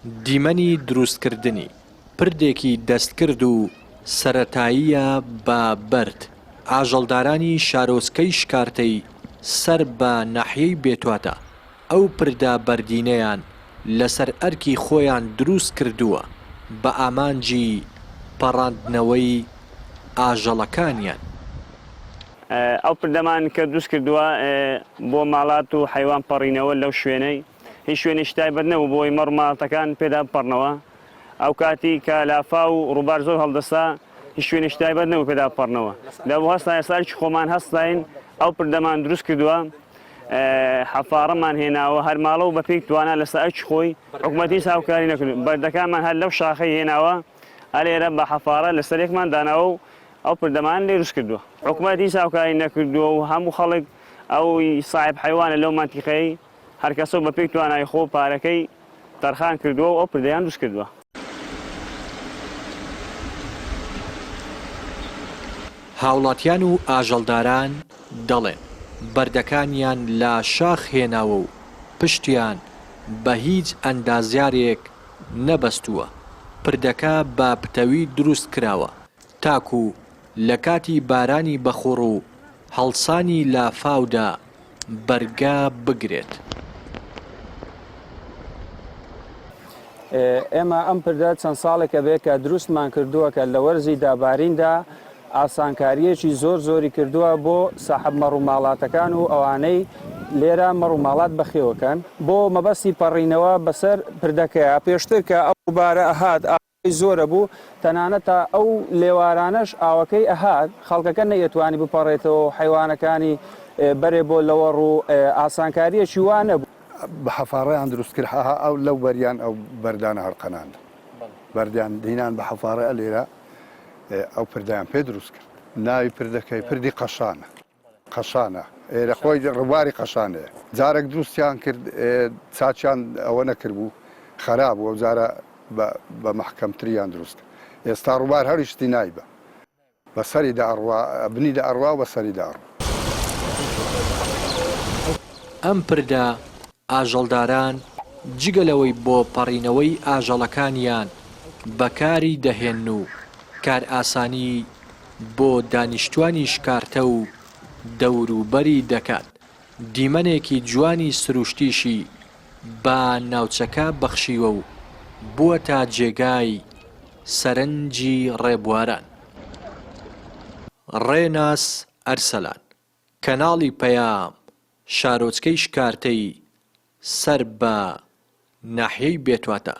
دیمەنی دروستکردنی پردێکی دەستکرد و سەرەتاییە بە بەرد ئاژەڵدارانی شارۆچکەی شکارتەی سەر بە ناحیەی بێتواتە ئەو پردە بەردینەیان لەسەر ئەرکی خۆیان دروست کردووە بە ئامانجی پەڕاندنەوەی ئاژەڵەکانیان. ئەو پردەمان کە دروست کردووە بۆ ماڵات و حیوان پەڕینەوە لەو شوێنەی هیچ شوێنی تایبەت نەبوو بۆی مەڕ ماڵەتەکان پێدا بپەڕنەوە. ئەو کاتی کە لافا و ڕووبار زۆر هەڵدەستا هیچ شوێنی تایبەت نەبوو پێدا بپەڕنەوە. لە بۆ هەستا ئێستاش خۆمان هەستاین ئەو پردەمان دروست کردووە حەفارەمان هێناوە هەر ماڵە و بەپێی توانە لەسەر ئەرکی خۆی حکومەتی هاوکاری نەکردو بەردەکانمان هەر لەو شاخەی هێناوە ئەلێرە بە حەفارە لەسەرێکمان داناوە و ئەو پردەمان لێ دروست کردووە حکومەتی هاوکاری نەکردووە و هەموو خەڵک ئەو ساحب حیوانە لەو مانتیقەی هەر کەسە بەپێی توانای خۆ پارەکەی تەرخان کردووە و ئەو پردەیان دروست کردووە. هاوڵاتیان و ئاژەڵداران دەڵێن بەردەکانیان لە شاخ هێناوە و پشتیان بە هیچ ئەندازیارێک نەبەستووە. پردەکە بە پتەوی دروست کراوە تاکو لە کاتی بارانی بەخۆڕ و هەڵسانی لافاودا بەرگا بگرێت. ئێمە ئەم پردە چەند ساڵێکە بێ کە دروستمان کردووە کە لە وەرزی داباریندا ئاسانکاریەکی زۆری کردووە بۆ ساحب مەڕووماڵاتەکان و ئەوانەی لێرە مەڕووماڵات بەخێوەکەن بۆ مەبەستی پەڕینەوە بەسەر پردەکەیە پێشتر کە ئەو بارە ئەهات ئاوەکەی زۆرە بوو تەنانەتە ئەو لێوارانەش ئاوەکەی ئەهات خەڵکەکە نەیەتوانی بپەڕێتەوە حیوانەکانی بەرێ بۆ لەوە ڕوو ئاسانکاریەکی وانە بوو. بە حەفارەیان دروست کرد ئەو لەو بەریان ئەو بەردانە هەرقەنان بەردیان دینان بە حەفارە لێرە ئەو پردیان پێ دروست کرد. ناوی پردەکەی پردی قەشانە ئێرە خۆی ڕواری قەشانەیە. جارێک دروستیان کرد چاچیان ئەوە نەکرد بوو خەراب بوو ئەو جارە بە مەحکەمتریان دروست کرد. ئێستا ڕووبار هەریشتی نایبە بەسەریدا ئەڕوا بنیدا ئەڕوا و بەسەریدا ئەڕوا. ئەم پردە ئاژەڵداران جگەلەوەی بۆ پەڕینەوەی ئاژەڵەکانیان بەکاری دەهێن و کار ئاسانی بۆ دانیشتوانی شکارتە و دەوروبەری دەکات. دیمەنێکی جوانی سروشتیشی بە ناوچەکە بەخشیوە و بووە تا جێگای سەرنجی ڕێبواران. ڕێناس ئەرسەلان، کەناڵی پەیام، شارۆچکەی شکارتەی سەر بە ناحیەی بێتواتە.